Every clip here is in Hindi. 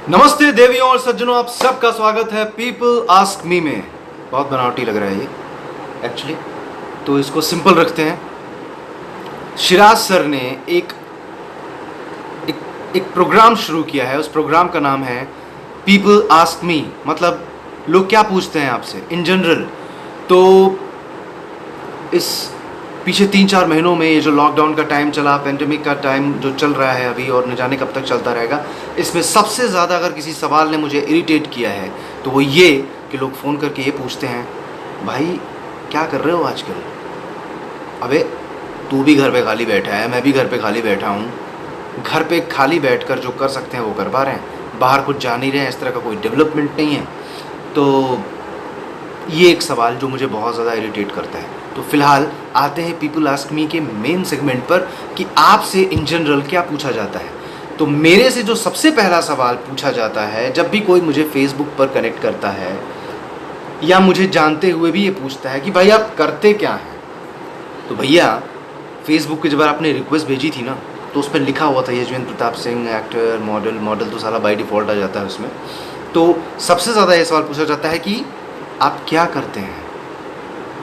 नमस्ते देवियों और सज्जनों, आप सबका स्वागत है पीपल आस्क मी में। बहुत बनावटी लग रहा है ये एक्चुअली, तो इसको सिंपल रखते हैं। शिराज सर ने एक एक एक प्रोग्राम शुरू किया है। उस प्रोग्राम का नाम है पीपल आस्क मी, मतलब लोग क्या पूछते हैं आपसे इन जनरल। तो इस पीछे 3-4 महीनों में ये जो लॉकडाउन का टाइम चला, पेंडेमिक का टाइम जो चल रहा है अभी और न जाने कब तक चलता रहेगा, इसमें सबसे ज़्यादा अगर किसी सवाल ने मुझे इरिटेट किया है तो वो ये कि लोग फ़ोन करके ये पूछते हैं, भाई क्या कर रहे हो आजकल? अबे तू भी घर पे खाली बैठा है, मैं भी घर पे खाली बैठा हूँ। घर पे खाली बैठकर जो कर सकते हैं वो कर पा रहे हैं, बाहर कुछ जा नहीं रहे हैं, इस तरह का कोई डेवलपमेंट नहीं है। तो ये एक सवाल जो मुझे बहुत ज़्यादा इरिटेट करता है। तो फिलहाल आते हैं पीपल आस्क मी के मेन सेगमेंट पर कि आपसे इन जनरल क्या पूछा जाता है। तो मेरे से जो सबसे पहला सवाल पूछा जाता है जब भी कोई मुझे फेसबुक पर कनेक्ट करता है या मुझे जानते हुए भी ये पूछता है कि भाई आप करते क्या हैं। तो भैया फेसबुक की जब आपने रिक्वेस्ट भेजी थी ना, तो उस पर लिखा हुआ था यशवंत प्रताप सिंह, एक्टर, मॉडल तो साला बाय डिफ़ॉल्ट आ जाता है उसमें। तो सबसे ज़्यादा ये सवाल पूछा जाता है कि आप क्या करते हैं।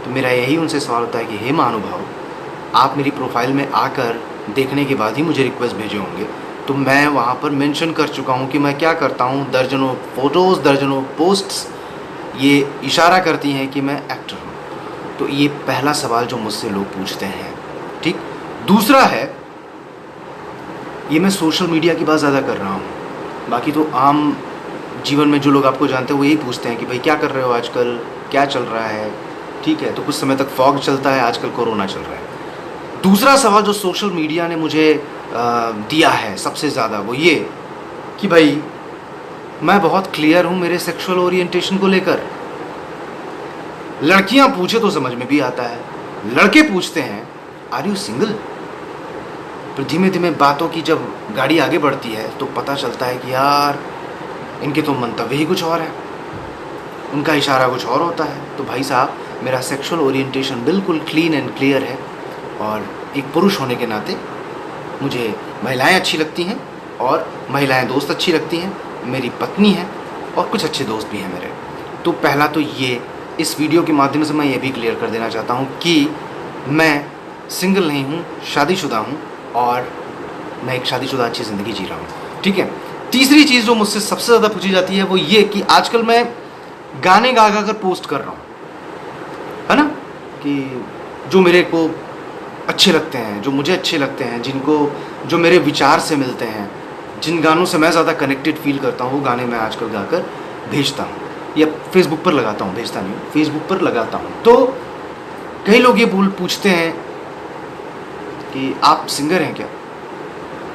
तो मेरा यही उनसे सवाल होता है कि हे महानुभाव, आप मेरी प्रोफाइल में आकर देखने के बाद ही मुझे रिक्वेस्ट भेजे होंगे, तो मैं वहाँ पर मेंशन कर चुका हूँ कि मैं क्या करता हूँ। दर्जनों फ़ोटोज़, दर्जनों पोस्ट्स ये इशारा करती हैं कि मैं एक्टर हूँ। तो ये पहला सवाल जो मुझसे लोग पूछते हैं, ठीक। दूसरा है, ये मैं सोशल मीडिया की बात ज़्यादा कर रहा हूँ, बाकी तो आम जीवन में जो लोग आपको जानते हैं वो यही पूछते हैं कि भाई क्या कर रहे हो आजकल, क्या चल रहा है। ठीक है, तो कुछ समय तक फॉग चलता है, आजकल कोरोना चल रहा है। दूसरा सवाल जो सोशल मीडिया ने मुझे दिया है सबसे ज़्यादा, वो ये कि भाई मैं बहुत क्लियर हूँ मेरे सेक्सुअल ओरिएंटेशन को लेकर। लड़कियाँ पूछे तो समझ में भी आता है, लड़के पूछते हैं आर यू सिंगल। फिर धीमे धीमे बातों की जब गाड़ी आगे बढ़ती है तो पता चलता है कि यार इनके तो मंतव्य ही कुछ और है, उनका इशारा कुछ और होता है। तो भाई साहब, मेरा सेक्सुअल ओरिएंटेशन बिल्कुल क्लीन एंड क्लियर है और एक पुरुष होने के नाते मुझे महिलाएं अच्छी लगती हैं और महिलाएं दोस्त अच्छी लगती हैं, मेरी पत्नी है और कुछ अच्छे दोस्त भी हैं मेरे। तो पहला तो ये, इस वीडियो के माध्यम से मैं ये भी क्लियर कर देना चाहता हूँ कि मैं सिंगल नहीं हूँ, शादीशुदा हूँ और मैं एक शादीशुदा अच्छी ज़िंदगी जी रहा हूँ, ठीक है। तीसरी चीज़ जो मुझसे सबसे ज़्यादा पूछी जाती है वो ये कि आजकल मैं गाने गा गा कर पोस्ट कर रहा हूँ, है ना, कि जो मेरे को अच्छे लगते हैं, जो मुझे अच्छे लगते हैं, जो मेरे विचार से मिलते हैं, जिन गानों से मैं ज़्यादा कनेक्टेड फील करता हूँ, वो गाने मैं आजकल गाकर भेजता हूँ या फेसबुक पर लगाता हूँ। भेजता नहीं हूँ, फेसबुक पर लगाता हूँ। तो कई लोग ये पूछते हैं कि आप सिंगर हैं क्या?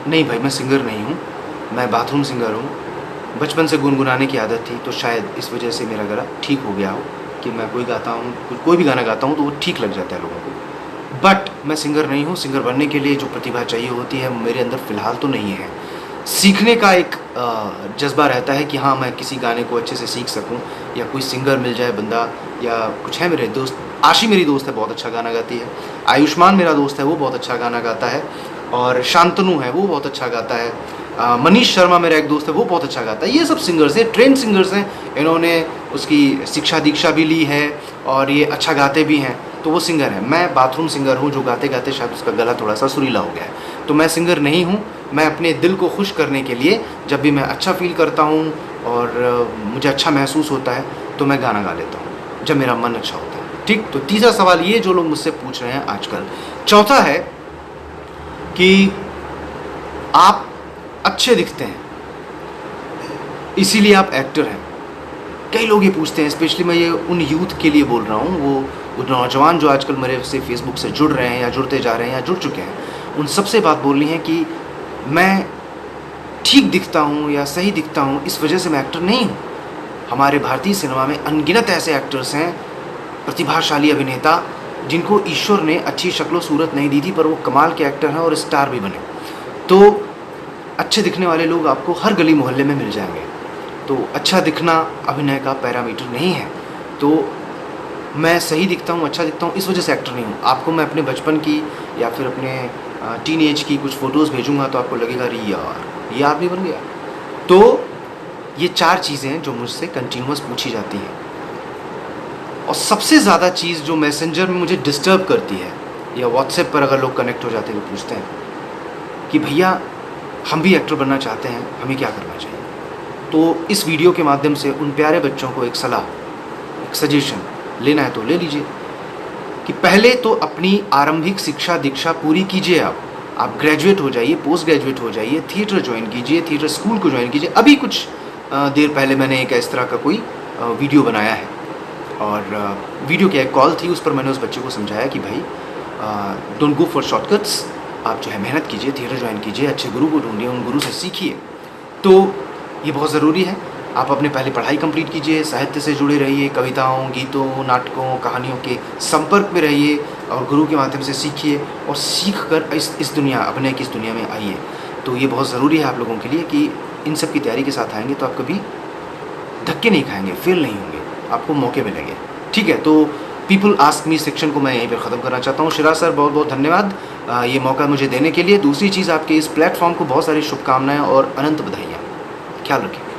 नहीं भाई, मैं सिंगर नहीं हूँ, मैं बाथरूम सिंगर हूँ। बचपन से गुनगुनाने की आदत थी, तो शायद इस वजह से मेरा गला ठीक हो गया हो कि मैं कोई भी गाना गाता हूँ तो वो ठीक लग जाता है लोगों को। बट मैं सिंगर नहीं हूँ। सिंगर बनने के लिए जो प्रतिभा चाहिए होती है मेरे अंदर फ़िलहाल तो नहीं है। सीखने का एक जज्बा रहता है कि हाँ, मैं किसी गाने को अच्छे से सीख सकूँ या कोई सिंगर मिल जाए बंदा, या कुछ है मेरे दोस्त। आशी मेरी दोस्त है, बहुत अच्छा गाना गाती है। आयुष्मान मेरा दोस्त है, वो बहुत अच्छा गाना गाता है। और शांतनु है, वो बहुत अच्छा गाता है। मनीष शर्मा मेरा एक दोस्त है, वो बहुत अच्छा गाता है। ये सब सिंगर्स हैं, ट्रेंड सिंगर्स हैं, इन्होंने उसकी शिक्षा दीक्षा भी ली है और ये अच्छा गाते भी हैं, तो वो सिंगर है। मैं बाथरूम सिंगर हूँ जो गाते गाते शायद उसका गला थोड़ा सा सुरीला हो गया है। तो मैं सिंगर नहीं हूँ। मैं अपने दिल को खुश करने के लिए जब भी मैं अच्छा फील करता हूँ और मुझे अच्छा महसूस होता है तो मैं गाना गा लेता हूँ, जब मेरा मन अच्छा होता है, ठीक। तो तीसरा सवाल ये जो लोग मुझसे पूछ रहे हैं आजकल। चौथा है कि आप अच्छे दिखते हैं इसीलिए आप एक्टर हैं। कई लोग ये पूछते हैं, स्पेशली मैं ये उन यूथ के लिए बोल रहा हूँ, वो नौजवान जो आजकल मेरे से फेसबुक से जुड़ रहे हैं या जुड़ते जा रहे हैं या जुड़ चुके हैं, उन सबसे बात बोलनी है कि मैं ठीक दिखता हूँ या सही दिखता हूँ इस वजह से मैं एक्टर नहीं हूँ। हमारे भारतीय सिनेमा में अनगिनत ऐसे एक्टर्स हैं, प्रतिभाशाली अभिनेता, जिनको ईश्वर ने अच्छी शक्ल सूरत नहीं दी थी, पर वो कमाल के एक्टर हैं और स्टार भी बने। तो अच्छे दिखने वाले लोग आपको हर गली मोहल्ले में मिल जाएंगे। तो अच्छा दिखना अभिनय का पैरामीटर नहीं है। तो मैं सही दिखता हूँ, अच्छा दिखता हूँ, इस वजह से एक्टर नहीं हूँ। आपको मैं अपने बचपन की या फिर अपने टीन एज की कुछ फ़ोटोज़ भेजूँगा तो आपको लगेगा अरे यार ये आदमी बन गया। तो ये 4 चीज़ें जो मुझसे कंटिन्यूअस पूछी जाती हैं। और सबसे ज़्यादा चीज़ जो मैसेंजर में मुझे डिस्टर्ब करती है, या व्हाट्सएप पर अगर लोग कनेक्ट हो जाते हैं तो पूछते हैं कि भैया हम भी एक्टर बनना चाहते हैं, हमें क्या करना चाहिए। तो इस वीडियो के माध्यम से उन प्यारे बच्चों को एक सलाह, एक सजेशन लेना है तो ले लीजिए कि पहले तो अपनी आरंभिक शिक्षा दीक्षा पूरी कीजिए। आप ग्रेजुएट हो जाइए, पोस्ट ग्रेजुएट हो जाइए, थिएटर ज्वाइन कीजिए, थिएटर स्कूल को ज्वाइन कीजिए। अभी कुछ देर पहले मैंने एक इस तरह का कोई वीडियो बनाया है, और वीडियो की एक कॉल थी, उस पर मैंने उस बच्चे को समझाया कि भाई डोंट गो फॉर शॉर्टकट्स, आप जो है मेहनत कीजिए, थिएटर ज्वाइन कीजिए, अच्छे गुरु को ढूंढिए, उन गुरु से सीखिए। तो ये बहुत ज़रूरी है। आप अपने पहले पढ़ाई कंप्लीट कीजिए, साहित्य से जुड़े रहिए, कविताओं, गीतों, नाटकों, कहानियों के संपर्क में रहिए और गुरु के माध्यम से सीखिए, और सीख कर इस दुनिया, अभिनय की इस दुनिया में आइए। तो ये बहुत ज़रूरी है आप लोगों के लिए कि इन सब की तैयारी के साथ आएंगे तो आप कभी धक्के नहीं खाएंगे, फेल नहीं होंगे, आपको मौके मिलेंगे। ठीक है, तो पीपल आस्क मी सेक्शन को मैं यहीं पर ख़त्म करना चाहता हूँ। शिराज सर, बहुत बहुत धन्यवाद ये मौका मुझे देने के लिए। दूसरी चीज़, आपके इस प्लेटफॉर्म को बहुत सारी शुभकामनाएं और अनंत बधाइयाँ। ख्याल रखें।